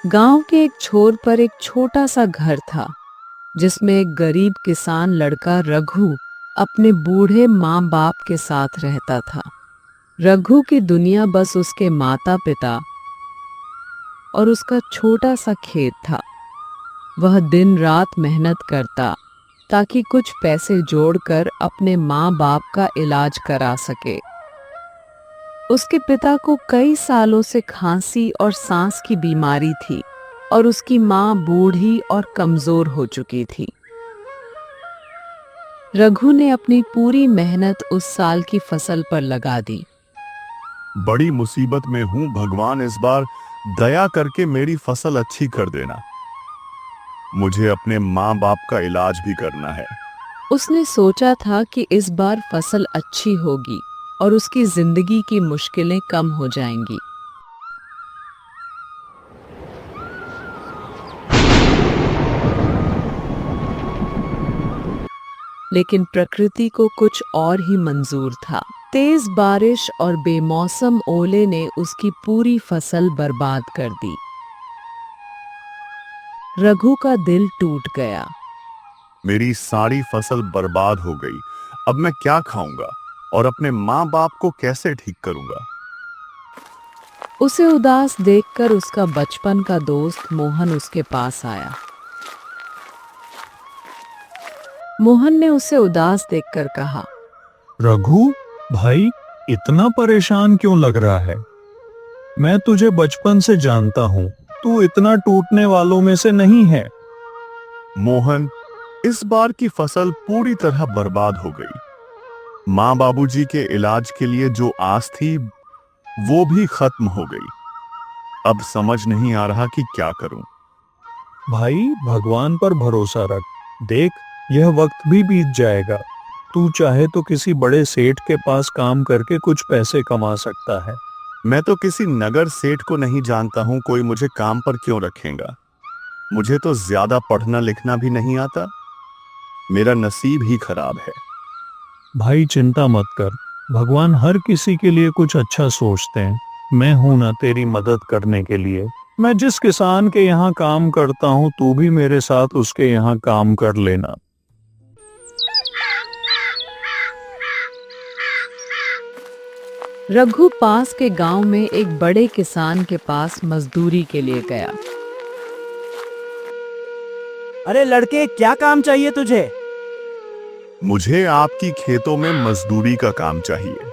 गांव के एक छोर पर एक छोटा सा घर था जिसमें एक गरीब किसान लड़का रघु अपने बूढ़े माँ बाप के साथ रहता था। रघु की दुनिया बस उसके माता पिता और उसका छोटा सा खेत था। वह दिन रात मेहनत करता ताकि कुछ पैसे जोड़कर अपने माँ बाप का इलाज करा सके। उसके पिता को कई सालों से खांसी और सांस की बीमारी थी और उसकी माँ बूढ़ी और कमजोर हो चुकी थी। रघु ने अपनी पूरी मेहनत उस साल की फसल पर लगा दी। बड़ी मुसीबत में हूं भगवान, इस बार दया करके मेरी फसल अच्छी कर देना। मुझे अपने माँ बाप का इलाज भी करना है। उसने सोचा था कि इस बार फसल अच्छी होगी और उसकी जिंदगी की मुश्किलें कम हो जाएंगी। लेकिन प्रकृति को कुछ और ही मंजूर था। तेज बारिश और बेमौसम ओले ने उसकी पूरी फसल बर्बाद कर दी। रघु का दिल टूट गया। मेरी सारी फसल बर्बाद हो गई। अब मैं क्या खाऊंगा और अपने माँ बाप को कैसे ठीक करूंगा? उसे उदास देखकर उसका बचपन का दोस्त मोहन उसके पास आया। मोहन ने उसे उदास देखकर कहा, रघु भाई, इतना परेशान क्यों लग रहा है? मैं तुझे बचपन से जानता हूँ, तू इतना टूटने वालों में से नहीं है। मोहन, इस बार की फसल पूरी तरह बर्बाद हो गई। माँ बाबूजी के इलाज के लिए जो आस थी वो भी खत्म हो गई। अब समझ नहीं आ रहा कि क्या करूं। भाई, भगवान पर भरोसा रख। देख, यह वक्त भी बीत जाएगा। तू चाहे तो किसी बड़े सेठ के पास काम करके कुछ पैसे कमा सकता है। मैं तो किसी नगर सेठ को नहीं जानता हूं, कोई मुझे काम पर क्यों रखेगा? मुझे तो ज्यादा पढ़ना लिखना भी नहीं आता। मेरा नसीब ही खराब है। भाई, चिंता मत कर। भगवान हर किसी के लिए कुछ अच्छा सोचते हैं। मैं हूं ना तेरी मदद करने के लिए। मैं जिस किसान के यहाँ काम करता हूँ, तू भी मेरे साथ उसके यहाँ काम कर लेना। रघु पास के गांव में एक बड़े किसान के पास मजदूरी के लिए गया। अरे लड़के, क्या काम चाहिए तुझे? मुझे आपकी खेतों में मजदूरी का काम चाहिए।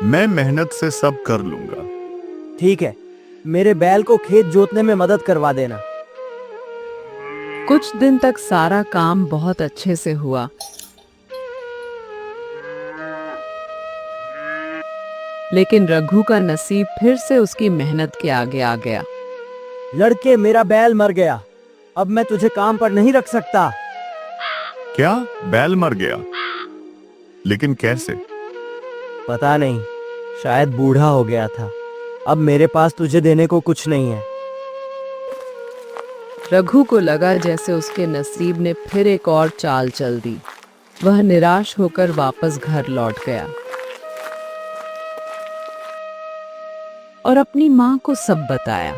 मैं मेहनत से सब कर लूंगा। ठीक है, मेरे बैल को खेत जोतने में मदद करवा देना। कुछ दिन तक सारा काम बहुत अच्छे से हुआ। लेकिन रघु का नसीब फिर से उसकी मेहनत के आगे आ गया। लड़के, मेरा बैल मर गया। अब मैं तुझे काम पर नहीं रख सकता। क्या? बैल मर गया? लेकिन कैसे? पता नहीं, शायद बूढ़ा हो गया था। अब मेरे पास तुझे देने को कुछ नहीं है। रघु को लगा जैसे उसके नसीब ने फिर एक और चाल चल दी। वह निराश होकर वापस घर लौट गया और अपनी माँ को सब बताया।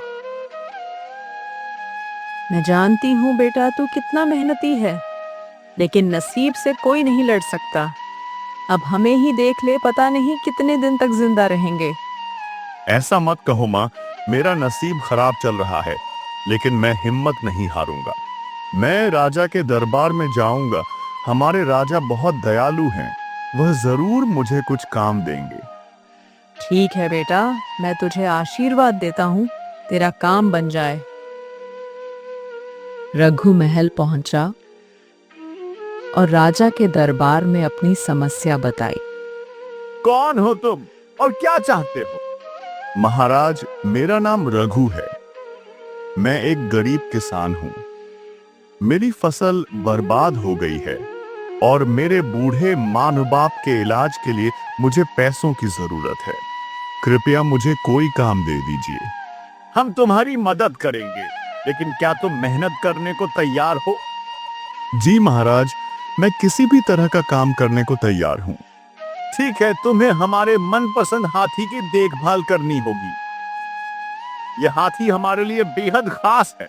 मैं जानती हूँ बेटा, तू कितना मेहनती है, लेकिन नसीब से कोई नहीं लड़ सकता। अब हमें ही देख ले, पता नहीं कितने दिन तक जिंदा रहेंगे। ऐसा मत कहो माँ, मेरा नसीब खराब चल रहा है, लेकिन मैं हिम्मत नहीं हारूंगा। मैं राजा के दरबार में जाऊंगा। हमारे राजा बहुत दयालु हैं, वह जरूर मुझे कुछ काम देंगे। ठीक है बेटा, मैं तुझे आशीर्वाद देता हूँ, तेरा काम बन जाए। रघु महल पहुंचा और राजा के दरबार में अपनी समस्या बताई। कौन हो तुम और क्या चाहते हो? महाराज, मेरा नाम रघु है। मैं एक गरीब किसान हूँ। मेरी फसल बर्बाद हो गई है और मेरे बूढ़े माँ बाप के इलाज के लिए मुझे पैसों की जरूरत है। कृपया मुझे कोई काम दे दीजिए। हम तुम्हारी मदद करेंगे, लेकिन क्या तुम मेहनत करने को तैयार हो? जी महाराज, मैं किसी भी तरह का काम करने को तैयार हूँ। ठीक है, तुम्हें हमारे मनपसंद हाथी की देखभाल करनी होगी। यह हाथी हमारे लिए बेहद खास है।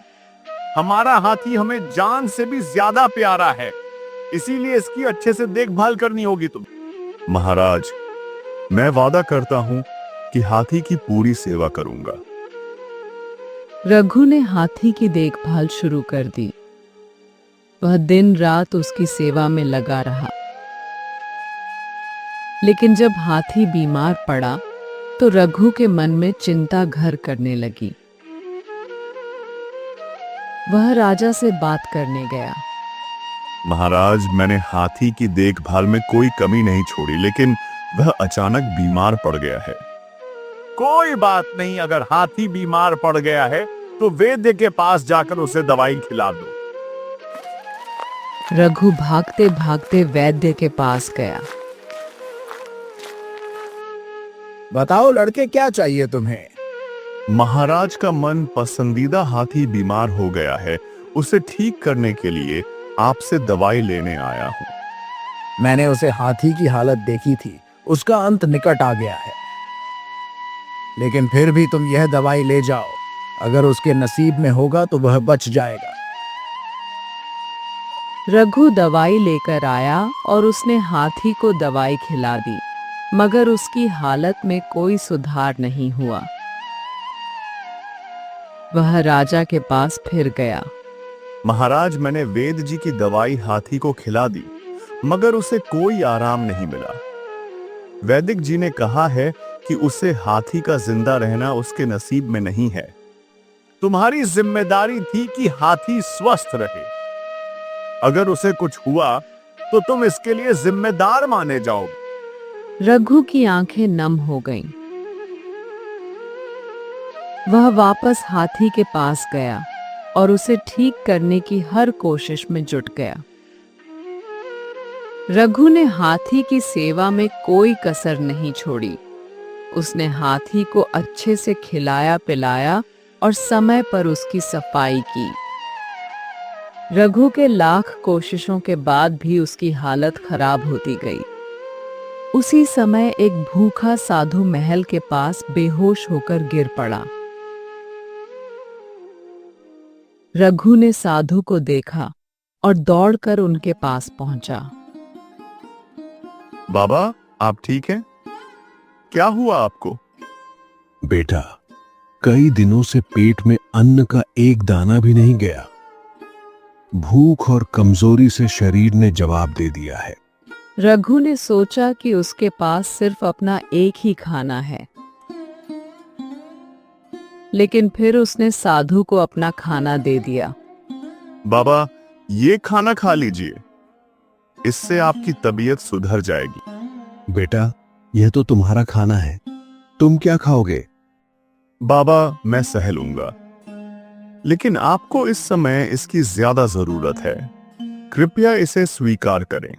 हमारा हाथी हमें जान से भी ज्यादा प्यारा है, इसीलिए इसकी अच्छे से देखभाल करनी होगी तुम। महाराज, मैं वादा करता हूं कि हाथी की पूरी सेवा करूंगा। रघु ने हाथी की देखभाल शुरू कर दी। वह दिन रात उसकी सेवा में लगा रहा। लेकिन जब हाथी बीमार पड़ा तो रघु के मन में चिंता घर करने लगी। वह राजा से बात करने गया। महाराज, मैंने हाथी की देखभाल में कोई कमी नहीं छोड़ी, लेकिन वह अचानक बीमार पड़ गया है। कोई बात नहीं, अगर हाथी बीमार पड़ गया है तो वैद्य के पास जाकर उसे दवाई खिला दो। रघु भागते भागते वैद्य के पास गया। बताओ लड़के, क्या चाहिए तुम्हें? महाराज का मन पसंदीदा हाथी बीमार हो गया है। उसे ठीक करने के लिए आपसे दवाई लेने आया हूं। मैंने उसे हाथी की हालत देखी थी, उसका अंत निकट आ गया है। लेकिन फिर भी तुम यह दवाई ले जाओ, अगर उसके नसीब में होगा तो वह बच जाएगा। रघु दवाई लेकर आया और उसने हाथी को दवाई खिला दी, मगर उसकी हालत में कोई सुधार नहीं हुआ। वह राजा के पास फिर गया। महाराज, मैंने वेद जी की दवाई हाथी को खिला दी, मगर उसे कोई आराम नहीं मिला। वैदिक जी ने कहा है कि उसे हाथी का जिंदा रहना उसके नसीब में नहीं है। तुम्हारी जिम्मेदारी थी कि हाथी स्वस्थ रहे। अगर उसे कुछ हुआ तो तुम इसके लिए जिम्मेदार माने जाओगे। रघु की आंखें नम हो गईं। वह वापस हाथी के पास गया और उसे ठीक करने की हर कोशिश में जुट गया। रघु ने हाथी की सेवा में कोई कसर नहीं छोड़ी। उसने हाथी को अच्छे से खिलाया पिलाया और समय पर उसकी सफाई की। रघु के लाख कोशिशों के बाद भी उसकी हालत खराब होती गई। उसी समय एक भूखा साधु महल के पास बेहोश होकर गिर पड़ा। रघु ने साधु को देखा और दौड़कर उनके पास पहुंचा। बाबा, आप ठीक हैं? क्या हुआ आपको? बेटा, कई दिनों से पेट में अन्न का एक दाना भी नहीं गया। भूख और कमजोरी से शरीर ने जवाब दे दिया है। रघु ने सोचा कि उसके पास सिर्फ अपना एक ही खाना है, लेकिन फिर उसने साधु को अपना खाना दे दिया। बाबा, ये खाना खा लीजिए, इससे आपकी तबीयत सुधर जाएगी। बेटा, यह तो तुम्हारा खाना है, तुम क्या खाओगे? बाबा, मैं सह लूंगा, लेकिन आपको इस समय इसकी ज्यादा जरूरत है। कृपया इसे स्वीकार करें।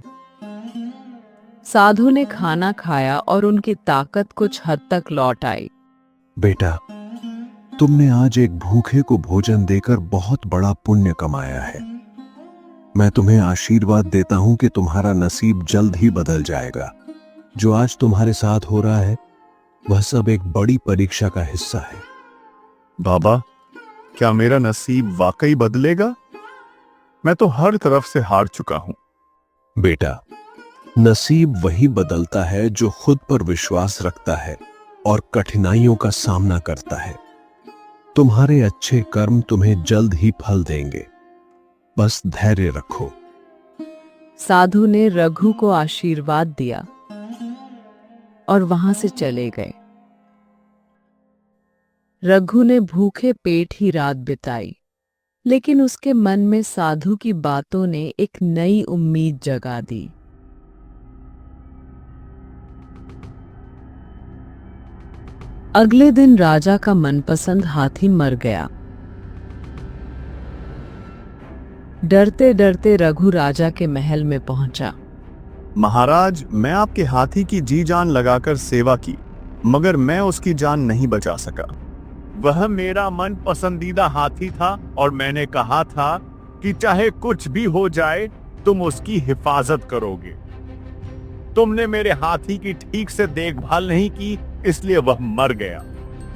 साधु ने खाना खाया और उनकी ताकत कुछ हद तक लौट आई। बेटा, तुमने आज एक भूखे को भोजन देकर बहुत बड़ा पुण्य कमाया है। मैं तुम्हें आशीर्वाद देता हूं कि तुम्हारा नसीब जल्द ही बदल जाएगा। जो आज तुम्हारे साथ हो रहा है वह सब एक बड़ी परीक्षा का हिस्सा है। बाबा, क्या मेरा नसीब वाकई बदलेगा? मैं तो हर तरफ से हार चुका हूं। बेटा, नसीब वही बदलता है जो खुद पर विश्वास रखता है और कठिनाइयों का सामना करता है। तुम्हारे अच्छे कर्म तुम्हें जल्द ही फल देंगे, बस धैर्य रखो। साधु ने रघु को आशीर्वाद दिया और वहां से चले गए। रघु ने भूखे पेट ही रात बिताई, लेकिन उसके मन में साधु की बातों ने एक नई उम्मीद जगा दी। अगले दिन राजा का मनपसंद हाथी मर गया। डरते डरते रघु राजा के महल में पहुंचा। महाराज, मैं आपके हाथी की जी जान लगाकर सेवा की, मगर मैं उसकी जान नहीं बचा सका। वह मेरा मन पसंदीदा हाथी था और मैंने कहा था कि चाहे कुछ भी हो जाए तुम उसकी हिफाजत करोगे। तुमने मेरे हाथी की ठीक से देखभाल नहीं की, इसलिए वह मर गया।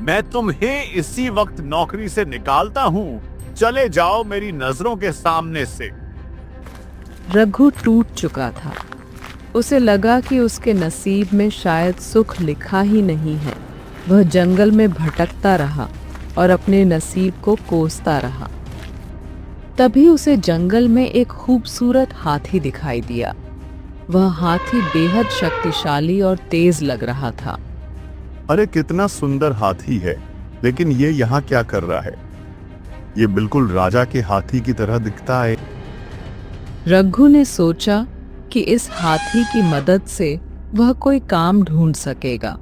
मैं तुम्हें इसी वक्त नौकरी से निकालता हूँ। चले जाओ मेरी नजरों के सामने से। रघु टूट चुका था। उसे लगा कि उसके नसीब में शायद सुख लिखा ही नहीं है। वह जंगल में भटकता रहा और अपने नसीब को कोसता रहा। तभी उसे जंगल में एक खूबसूरत हाथी दिखाई दिया। वह हाथी बेहद शक्तिशाली और तेज लग रहा था। अरे कितना सुंदर हाथी है, लेकिन ये यहाँ क्या कर रहा है? ये बिल्कुल राजा के हाथी की तरह दिखता है। रघु ने सोचा कि इस हाथी की मदद से वह कोई काम ढूंढ सकेगा।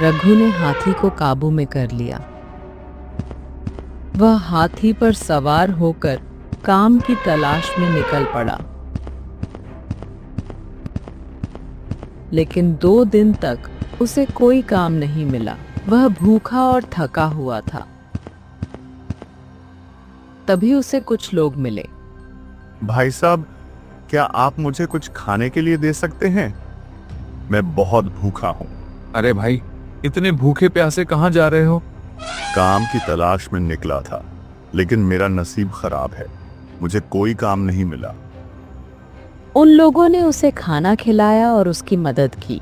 रघु ने हाथी को काबू में कर लिया। वह हाथी पर सवार होकर काम की तलाश में निकल पड़ा। लेकिन 2 दिन तक उसे कोई काम नहीं मिला। वह भूखा और थका हुआ था। तभी उसे कुछ लोग मिले। भाई साहब, क्या आप मुझे कुछ खाने के लिए दे सकते हैं? मैं बहुत भूखा हूँ। अरे भाई, इतने भूखे प्यासे कहाँ जा रहे हो? काम की तलाश में निकला था, लेकिन मेरा नसीब खराब है। मुझे कोई काम नहीं मिला। उन लोगों ने उसे खाना खिलाया और उसकी मदद की।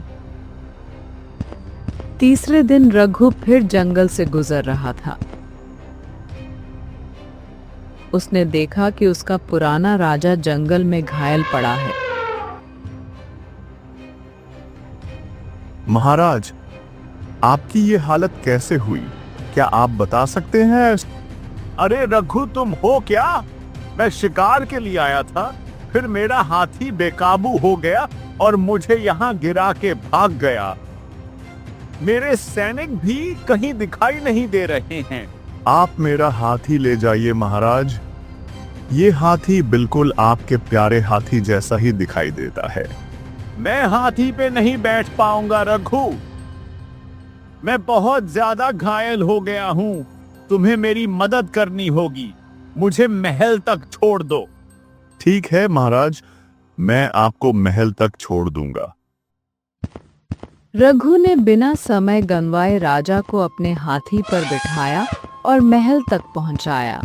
तीसरे दिन रघु फिर जंगल से गुजर रहा था। उसने देखा कि उसका पुराना राजा जंगल में घायल पड़ा है। महाराज, आपकी ये हालत कैसे हुई? क्या आप बता सकते हैं? अरे रघु, तुम हो क्या? मैं शिकार के लिए आया था, फिर मेरा हाथी बेकाबू हो गया और मुझे यहाँ गिरा के भाग गया। मेरे सैनिक भी कहीं दिखाई नहीं दे रहे हैं। आप मेरा हाथी ले जाइए महाराज। ये हाथी बिल्कुल आपके प्यारे हाथी जैसा ही दिखाई देता है। मैं हाथी पे नहीं बैठ पाऊंगा रघु। मैं बहुत ज्यादा घायल हो गया हूँ। तुम्हें मेरी मदद करनी होगी। मुझे महल तक छोड़ दो। ठीक है महाराज, मैं आपको महल तक छोड़ दूंगा। रघु ने बिना समय गंवाए राजा को अपने हाथी पर बिठाया और महल तक पहुंचाया।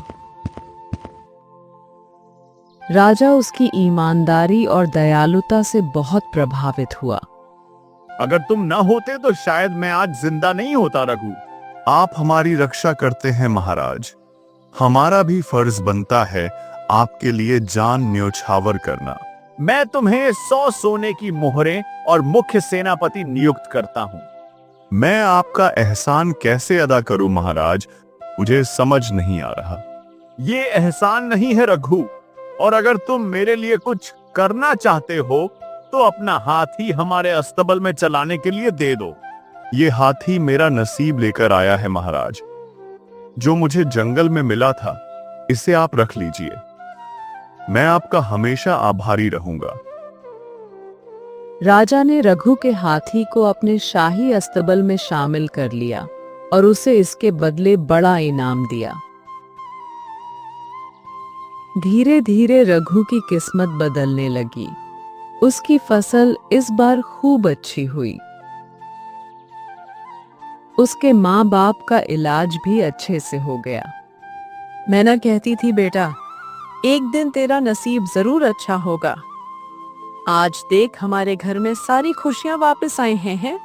राजा उसकी ईमानदारी और दयालुता से बहुत प्रभावित हुआ। अगर तुम न होते तो शायद मैं आज जिंदा नहीं होता रघु। आप हमारी रक्षा करते हैं महाराज। हमारा भी फर्ज बनता है आपके लिए जान न्योछावर करना। मैं तुम्हें 100 सोने की मोहरें और मुख्य सेनापति नियुक्त करता हूँ। मैं आपका एहसान कैसे अदा करूं महाराज? मुझे समझ नहीं आ रहा। ये एहसान नहीं है रघु, और अगर तुम मेरे लिए कुछ करना चाहते हो तो अपना हाथी हमारे अस्तबल में चलाने के लिए दे दो। ये हाथी मेरा नसीब लेकर आया है महाराज। जो मुझे जंगल में मिला था, इसे आप रख लीजिए। मैं आपका हमेशा आभारी रहूंगा। राजा ने रघु के हाथी को अपने शाही अस्तबल में शामिल कर लिया और उसे इसके बदले बड़ा इनाम दिया। धीरे धीरे रघु की किस्मत बदलने लगी। उसकी फसल इस बार खूब अच्छी हुई। उसके माँ बाप का इलाज भी अच्छे से हो गया। मैं ना कहती थी बेटा, एक दिन तेरा नसीब जरूर अच्छा होगा। आज देख, हमारे घर में सारी खुशियां वापस आई हैं।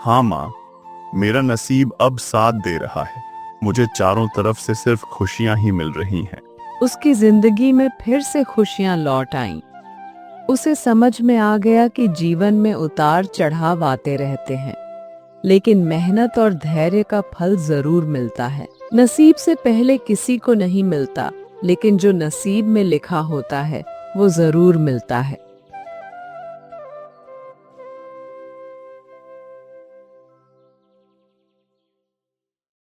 हाँ माँ, मेरा नसीब अब साथ दे रहा है। मुझे चारों तरफ से सिर्फ खुशियां ही मिल रही हैं। उसकी जिंदगी में फिर से खुशियां लौट आईं। उसे समझ में आ गया कि जीवन में उतार चढ़ाव आते रहते हैं, लेकिन मेहनत और धैर्य का फल जरूर मिलता है। नसीब से पहले किसी को नहीं मिलता, लेकिन जो नसीब में लिखा होता है वो जरूर मिलता है।